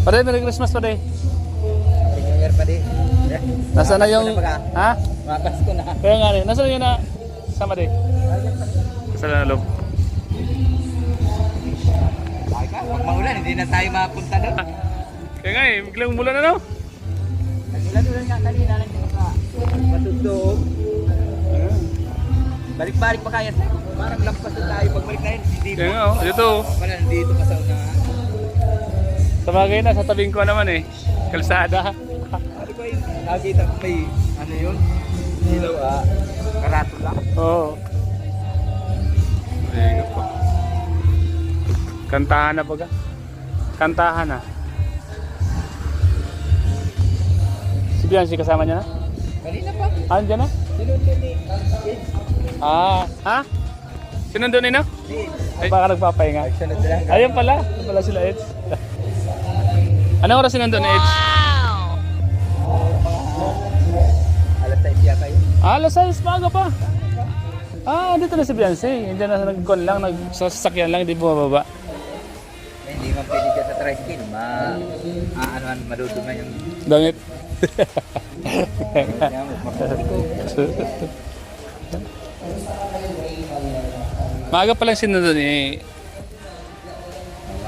Pare, Merry Christmas pare. Happy New Year pa din. Nasaan na yung... Ha? Mapas ko na. Kaya nga rin. Nasaan yun na... Sama din. Nasaan na loob. Ay ka, pag maulan, hindi na tayo mapunta doon. Kaya nga eh, biglang umulan na no? Nagilan-ulan nga kanina lang yung matutog. Balik-balik pa kaya. Parang lampas na tayo. Pagbalik na yun, hindi Kaya nga oh, dito oh. Wala, nandito pa sa unahan. Sa bagay na, sa tabing ko naman eh. Kalsada. Ano ko yun? Nakita ko may, ano yun? Ilaw karatula. Oo. Ayun po. Kantahan na baga. Kantahan na. Si Biancy kasama niya na? Kanina pa. Ah, andyan na? Sinundo ni Ah, ha? Sinundo ni no? Ay, baka nagpapahinga. Sunod na lang. Ayun pala. Ayun pala sila Eds. Anong oras sinundo ni Eds? Alas 6 yata yun. Ah, alas 6, maaga pa. Ah, dito na si Biancy. Hindi na nag-con lang, nagsasakyan lang, hindi bumababa. Eh, hindi man pwede dyan sa tricycle. Ano, maduduman yung... Damit. Maaga pa lang sinundo ni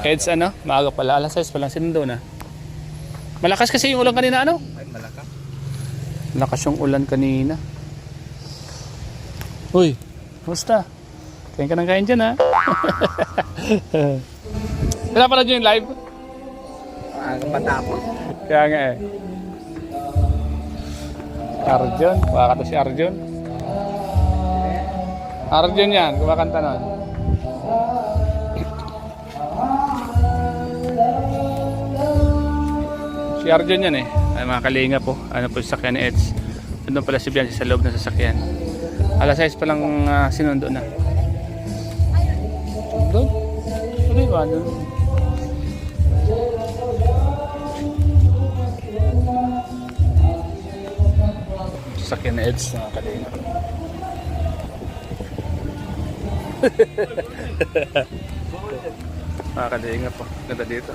Eds ano? Maaga pala. Alas 6 pa lang sinundo na. Malakas kasi yung ulan kanina ano? Ay, malakas. Malakas yung ulan kanina. Uy, kumusta? Kain ka ng kain dyan ha? Pinapanood nyo yung live? Ang matapos. Kaya nga eh. Arjun, kumakanta si Arjun. Arjun yan, kumakanta nun. Si Arjun yan eh. Ay mga kalinga po. Ano po yung sasakyan ni Eds. Doon pala si Biancy sa loob ng sasakyan. Alas 6 pa lang sinundo na. Doon? Ano yung ano? Sasakyan ni Eds mga kalinga. Mga kalinga po. Ganda dito.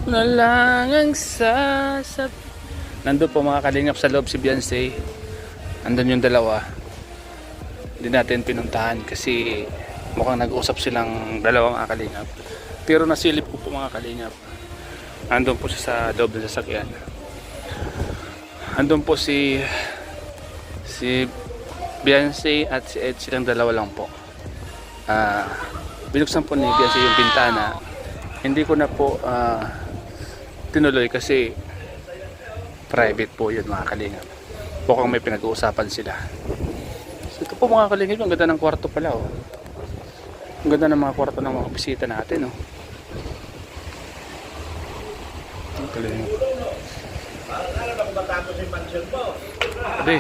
Na lang ang sasab... Nandun po mga kalingap sa loob si Biancy. Nandun yung dalawa. Hindi natin pinuntahan kasi mukhang nag-usap silang dalawang kalingap. Pero nasilip ko po mga kalingap. Nandun po siya sa loob ng sasakyan. Nandun po si Biancy at si Ed, silang dalawa lang po. Binuksan po ni Biancy yung bintana. Hindi ko na po tinuloy kasi private po yun mga kalingap. Mukhang may pinag-uusapan sila. So, ito po mga kalingap, ang ganda ng kwarto pala oh. Ang ganda ng mga kwarto ng mga bisita natin oh. Ang kalingap. Ade.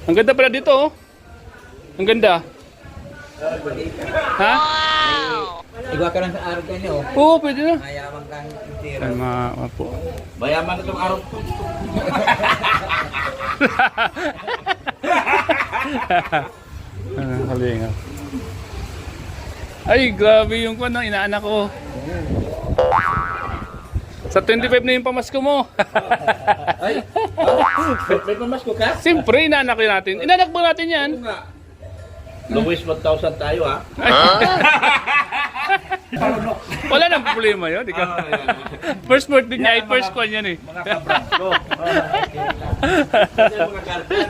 Ang ganda pala dito oh. Ang ganda. Ha? Igwa ka lang sa araw ka niyo. Oo, pwede na. Mayaman kang tira. Ay, po. Mayaman itong araw ko. Kalinga. Ay, grabe yung kwan ng inaanak ko. Sa 25 na yung pamasko mo. Ay, may pamasko ka? Siyempre, inaanak ko natin. Inaanak ba natin yan? Luwis 1,000 tayo ha. Wala nang problema yun. Ikaw. First birthday niya, ay first kwan yan eh. Mga kabrand ko. Kasi mga karpan.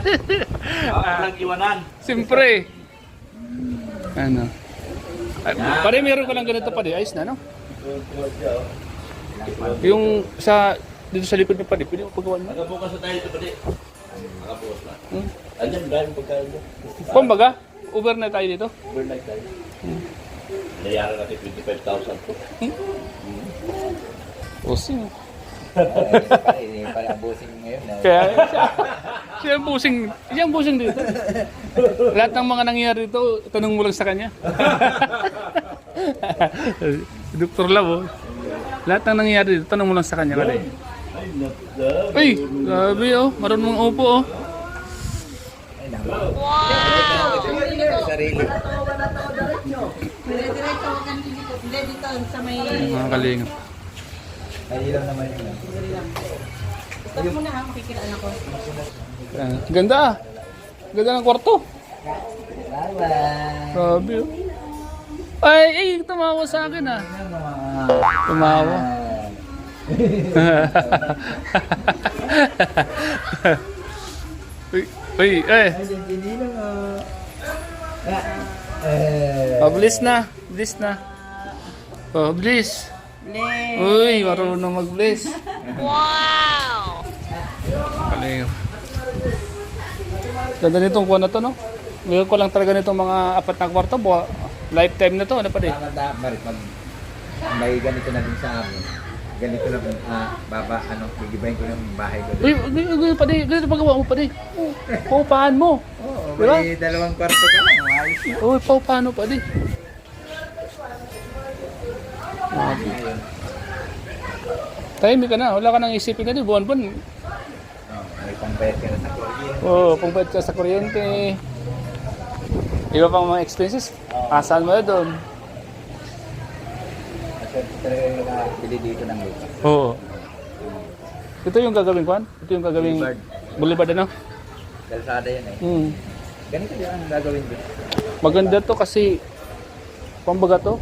Walang iwanan. Siyempre. Ano? Ay, pare, meron ka lang ganito pa di. Ayos na, no? Yung sa, dito sa likod niya pa di, pwede mo pagawan mo? Nagabukas na tayo ito pa di. Nagabukas na. Andyan, dahil pagkain mo. Kumbaga, overnight tayo dito. Overnight tayo. Nayaran natin 25,000 po. Pusing. Hindi pala ang busing ngayon. Kaya siya ang busing. Siya ang busing dito. Lahat ng mga nangyayari dito, tanong mo lang sa kanya. Dr. Love, oh. Lahat ng nangyayari dito, tanong mo lang sa kanya. Ay, nata. Ay, grabe oh. Marunong upo oh. Ay, naman. Wow! Sarili. Dire-diretso ka dito. Hindi dito sa may... Mga kalingap. Ay, ilaw naman yun. Stop mo na ha, makikilaan ako. Ganda ah. Ganda ng kwarto. Bye-bye. Grabe oh. Ay, tumawa sa akin ah. Tumawa. Uy, uy, eh. Oh, bliss na. Bliss na. Oh, bliss. Bless. Uy, marunong mag-bliss. Wow! Kalingap. Ganda nitong kuha na to, no? Ngayon ko lang talaga nitong mga 4 na kwarto. Lifetime na to, ano pa di? Marit, may ganito na din sa amin. Ganito na din, gigibahin ko ng bahay ko Uy, din. pa di. Ganito pagawa mo pa di. Paupahan mo. Oo, Diba? may 2 kwarto ka lang. Ayos na. Uy, paupahan mo pa di. Ayun. Tahimik ka na. Wala ka nang isipin na di. Buwan-buwan. May pangbayad ka na sa kuryente. Oo, pangbayad ka sa kuryente. Iba pang mga expenses. Asan mo na doon? Kasi talaga yung nakabili dito ng lupa. Oo. Ito yung gagawin kwan? Ito yung gagawing Boulevard. boulevard ano? Kalsada yan eh. Hmm. Ganito din ang gagawin doon. Maganda to kasi pambaga to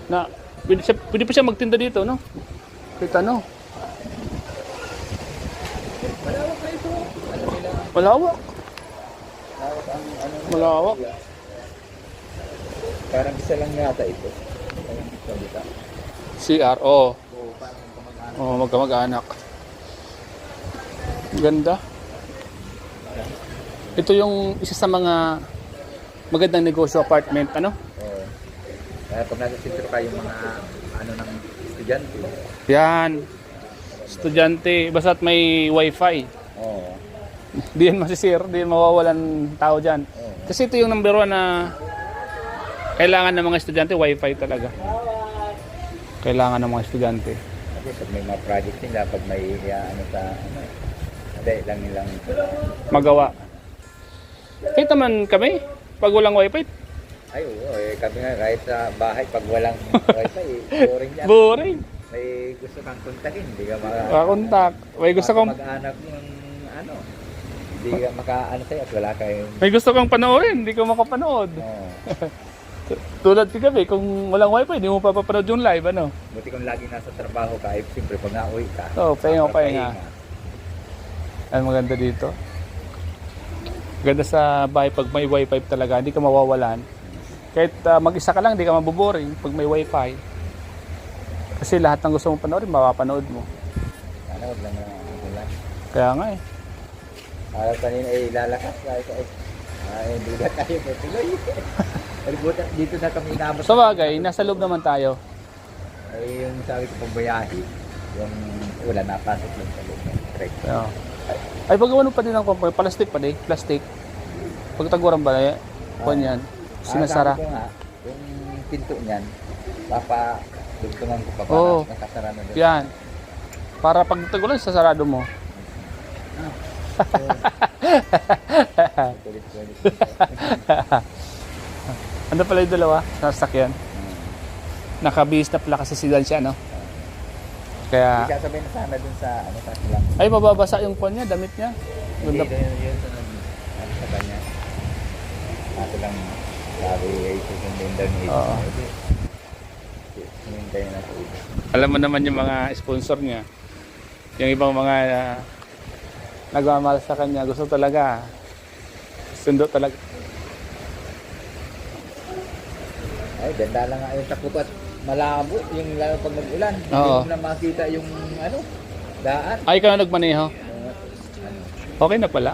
na pwede pa siya magtinda dito, no? Kita no. Malawak na ito. Ano nila? Malawak. Malawak ang ano. Malawak. Parang isa lang yata ito. Parang salita. CRO. Oo, parang kamag-anak. Oh, magkamag-anak. Ganda. Ito yung isa sa mga magandang negosyo apartment, ano? Oo. Kaya pag nasa sentro ka yung mga ano ng estudyante. Yan. Estudyante, basta't may wifi. Oo. Di yan masisir, di yan mawawalan tao dyan. Oo. Kasi ito yung number 1 na kailangan ng mga estudyante, wifi talaga. Kailangan ng mga estudyante. Kasi pag may mga project nila, pag may ano sa ano, hindi lang nilang Magawa. Kahit naman kami, pag walang wifi, ay oo, kami nga kahit sa bahay pag walang wifi, boring yan. boring. May gusto kang kontakin, hindi ka maka Kakontak. May gusto kong mag-anak yung ano, hindi ka maka-ano sa'yo at wala kayong may gusto kang panoorin, hindi ko makapanood. oo. Tulad ko kami, kung walang wifi, hindi mo papapanood yung live, ano? Buti kung lagi nasa trabaho ka, ay siyempre pag nauwi ka. Oo, pahinga. Ay, maganda dito. Ganda sa bahay pag may wifi talaga, hindi ka mawawalan. Kahit mag-isa ka lang, hindi ka maboboring pag may wifi. Kasi lahat ng gusto mong panoorin, mapapanood mo. Ano, wag lang na lang. Kaya nga eh. Araw kanina ay lalakas kahit ay hindi na tayo patuloy. Buti dito na kami inabot. Sa bagay, nasa loob naman tayo. Ay yung sabi ko pagbayahe, yung wala napasok lang sa loob ng trek. Kaya, ay, pag-ano pa din ang plastic pa din, plastic. Pag taguran ba na yan, yan, sinasara. Sabi ko nga, yung pinto niyan, dugtungan ko pa Oo. nakasara na doon. Yan. Para pag tagulan, sasarado mo. Kulit-kulit. Ano pala yung dalawa? Sasakyan. Nakabihis na pala kasi si Dan siya, no? Kaya, Hindi sasabihin na sana dun sa ano sa lang. ay, mababasa yung kwan niya, damit niya. Hindi Ganda. yun sa ano sa kanya. Kaso lang sabi ay susundin daw niya. Oo. Hinintay na sa iba. Alam mo naman yung mga sponsor niya. Yung ibang mga nagmamahal sa kanya, gusto talaga. Sundo talaga. Ay, ganda lang nga yung takot at malabo yung lalo pag nag-ulan. Hindi Oo. mo na makita yung ano, daan. Ay, ka na nagmaneho. Ano, Okay na pala.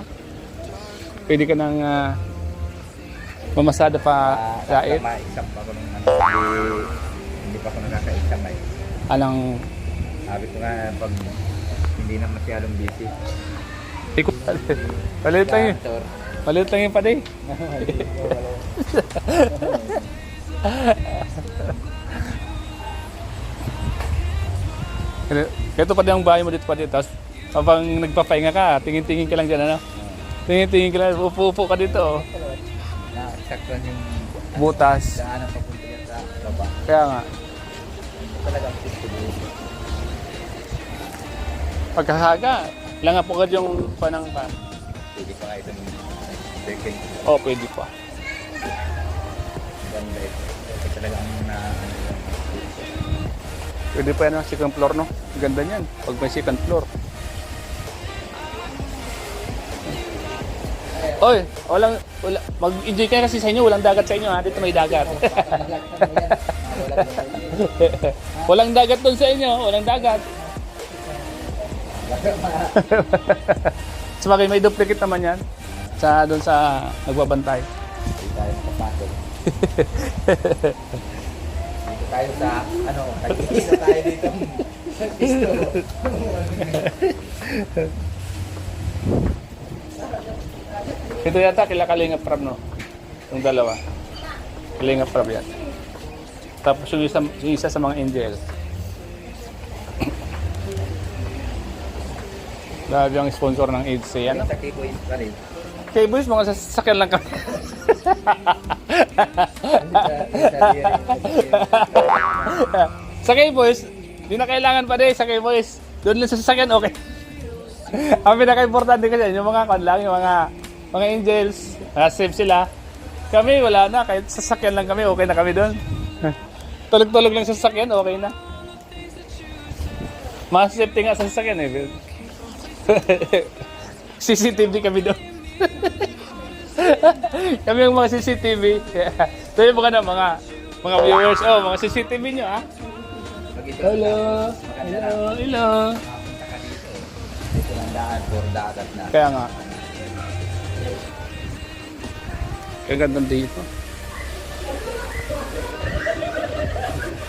Pwede ka nang mamasada pa dait. Isang pa ako ng ano, hindi pa ako nakaka-exam ay. Anong Sabi ko nga pag hindi na masyadong busy. ikaw palit lang yun. Sir. Palit lang yun pa din. Ito pa din ang bahay mo dito pa dito. Tapos Habang nagpapahinga ka, tingin-tingin ka lang dyan, ano? Tingin-tingin ka lang, upo-upo ka dito, oh. Nakasaktan yung Butas. daanan papunta yan sa baba. Kaya nga, Talagang sipsipin. pagkakaga, lang po ka yung panang pa. Pwede pa nga itong second. Oh, pwede pa. Ganda ito. Ito talagang Pwede pa yan ang second floor, no? Ganda niyan, pag may second floor. Oy, mag-enjoy kayo kasi sa inyo, walang dagat sa inyo ha, dito may dagat. Walang dagat doon sa inyo, walang dagat. Sabagay, may duplicate naman yan doon sa nagbabantay. Hindi tayo makapasok. Dito tayo sa, nag-iisa tayo dito. Pisto. Ito yata kila Kalingap Prab, no? Yung dalawa. Kalingap Prab yan. Tapos yung isa sa mga angel. Grabe ang sponsor ng AIDS yan, no? Sa Kiko pa rin. Okay, boys, mga sasakyan lang kami. Sa K-Boys, di na kailangan pa din sa K-Boys. Doon lang sa sasakyan, okay. Ang pinaka-importante kasi yung mga lang, yung mga angels, safe sila. Kami, wala na. Kahit sasakyan lang kami, okay na kami doon. Tulog-tulog lang sa sasakyan, okay na. Mas safety nga sa sasakyan eh. CCTV kami doon. Kami yung mga CCTV. Ito yung mga viewers. Oh, mga CCTV nyo, ha? Hello. Hello. Hello. Dito lang daan, for dagat na. Kaya nga. Kaya ganda dito.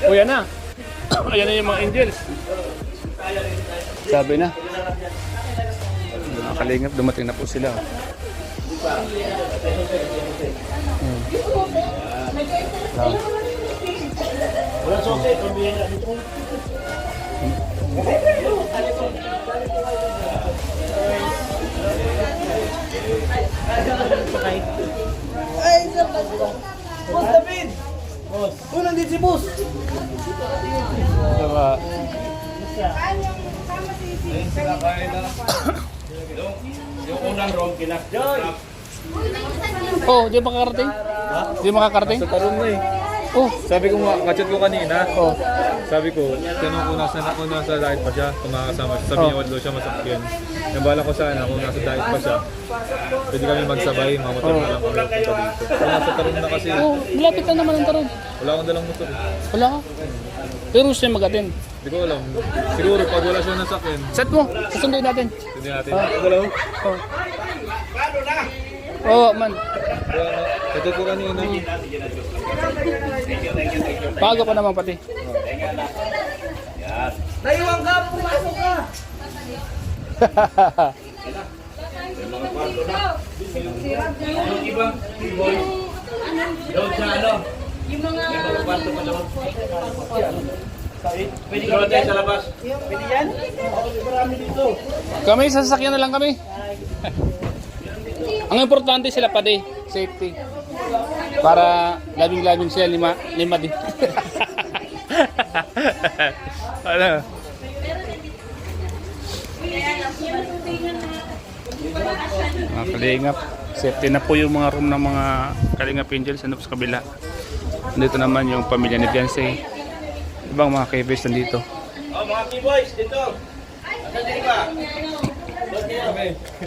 O, yan na. Ayan na yung mga angels. Sabi na. Mga kalingap, dumating na po sila. Wala sote, pambihin na dito. Boss David! Boss! Oh, nandito si Boss! Diba? Yung unang round, kinakjoy. Oh, di makakarating? Di makakarating? Sa karoon na eh. Oh, Sabi ko, kachat ko kanina. oh. Sabi ko, tanong ko nasa diet pa siya, kung makakasama siya. Sabi niya, wala daw siya masakyan. Nabala ko sana kung nasa diet pa siya. Pwede kami magsabay, mga motor na lang kami punta dito. Kung nasa karoon na kasi, Oh, malapit na naman ang taron. wala akong dalang motor. Wala ka. Pero siya mag-attend. Hindi ko alam. Siguro pag wala siya nasakyan, Set mo, susunduin natin. hindi natin. Dalaw? Oh. Oh, man. Kachat ko kanina. Paga pa naman pati. Naiwan ka! Pumasok ka! Yung ibang boys, doon sa ano, Yung mga... may mga kwarto pa doon. Pwede ka ba tayo sa labas? Pwede yan? Marami dito. Kami, sasakyan na lang kami. Ang importante sila pa din, safety. Para labing-labing sila, lima din. Ano? Mga kalingap, safety na po yung mga room ng mga kalingap angels ano sa kabila. Dito naman yung pamilya ni Fiancé. Ibang mga KBs nandito. Oh, mga key-boys, dito. Asan dito ba?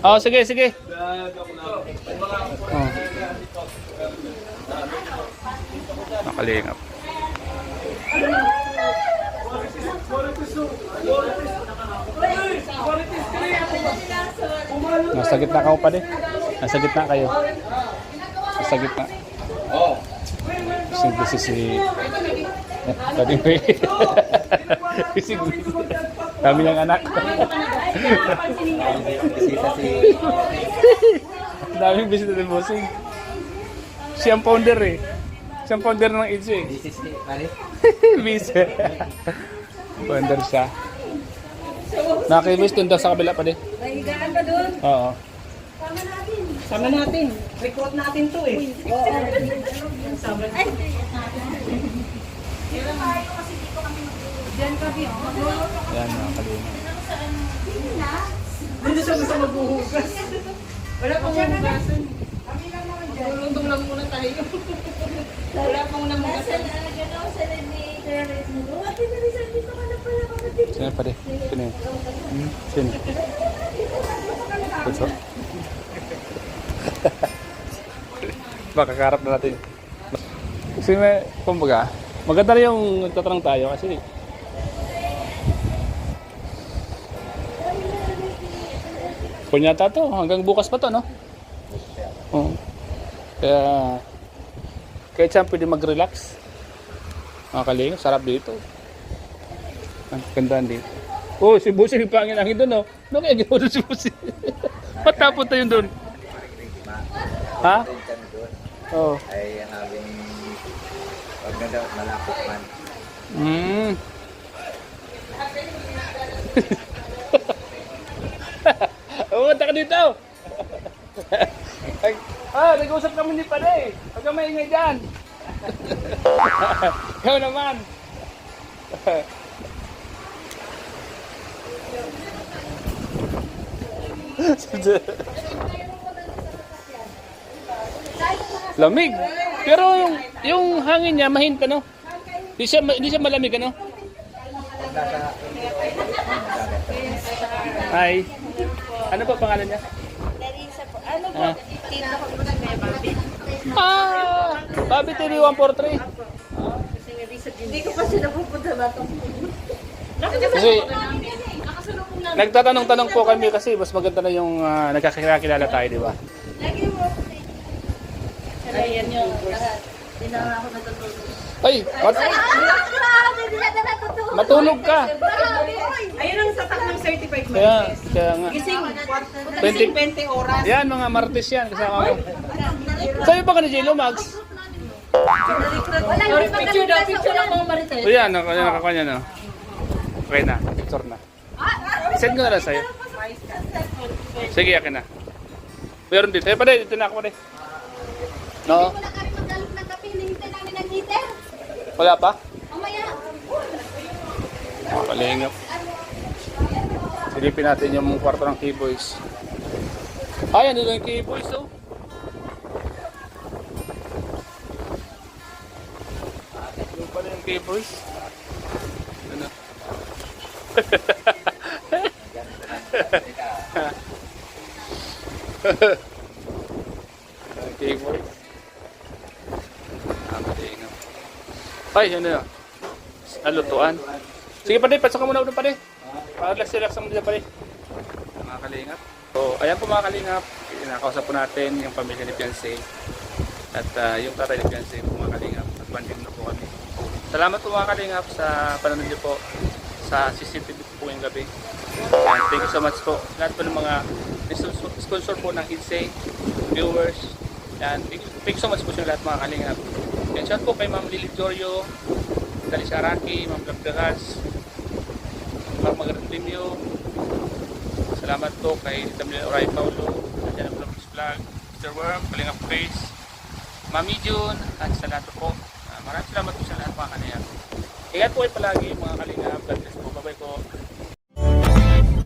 Oh, sige, sige. Oh. Nakalingap. Nasa gitna ka pa din. Nasa gitna kayo. Nasa gitna. Oh. Kasi si tadi may busy. Kami ng anak. Bisita si... Daming bisita ng bossing. Siya ang founder eh. Siya ang founder ng AIDS eh. This is ni... Pare? Busy. Founder siya. Nakimiss dun daw sa kabila pa din. May higaan ba doon? Oo. Sama natin. Recruit natin to eh. Oo. Sama natin. Diyan kami. Yan mga kalingap. Dito siya gusto maghuhugas. Wala pang hugasan. Lulundong lang muna tayo. Wala pang namugasan. Sino pa din? Sino yun? Sino? Puso? Baka kaharap na natin. Kasi may, kumbaga, maganda rin yung nagtatanong tayo kasi kunyata to, hanggang bukas pa to, no? Oo. Kaya, kahit saan pwede mag-relax. Mga kalingap, sarap dito. Ang gandaan dito. Oh, si Busi, yung pangin-angin doon, no? No, kaya ginawa doon si Busi. Patapot na yun doon. Ha? Kami doon Oo. ay ang aming pag na daw malapit man. Mm. Pumunta ka dito. Nag-usap kami ni Pare. Huwag kang maingay dyan. Ikaw naman. Lamig. Pero yung hangin niya mahinta, no? Hindi siya malamig, ano? Hi. Ano pa pangalan niya? Larissa po. Ano po? Ah. Tito ko po na may Bobby. Bobby TV 143. Hindi ko pa sila pupunta ba ito? Kasi nagtatanong-tanong po kami kasi mas maganda na yung nagkakilala tayo, di ba? Lagi mo. Ayan yung lahat. Hindi na ako natutulog. Ay, Grabe, hindi na natutulog. matulog ka. Ayun ang satak ng certified Kaya nga. Gising. 20 20 oras. Yan, mga Martes yan. Kasama ko. Sa'yo pa ka ni Jello, Max? Picture daw, picture ng mga marites. O yan, nakakuha niya, no? Okay na, picture na. Send ko na lang sa'yo. Sige, akin na. Meron dito. Pare, dito na ako, pare. No? Wala kami maglalog ng kape, hinihintay namin ng heater. Wala pa? Mamaya. Kalingap. Silipin natin yung kwarto ng K-Boys. Ay, ano yung K-Boys, oh? Yung pala yung K-Boys. Ano? K-Boys. Kalingap. Ay, ano yun? Alutuan. Sige pa rin, pasok ka muna ulit pa rin. Para relax mo dyan pa rin. Mga kalingap. So, ayan po mga kalingap. Nakausap po natin yung pamilya ni Fiancé. At yung tatay ni Fiancé po mga kalingap. Nag-banding na po kami. Salamat po mga kalingap sa panonood niyo po sa CCTV po ngayong gabi. And thank you so much po. Lahat po ng mga sponsor po ng Insane, viewers. And thank you so much po sa lahat mga kalingap. And shout po kay Ma'am Lily Jorio, Dali Saraki, Ma'am Labdagas, Ma'am Magarantimio. Salamat po kay Tamil Oray Paulo, Diana Vlogs Vlog, Mr. Worm, Kalingap Grace, Mami June, at sa lahat po. Maraming salamat po sa lahat mga kalingap. Ingat po kayo palagi mga kalingap. God bless po. Bye-bye po.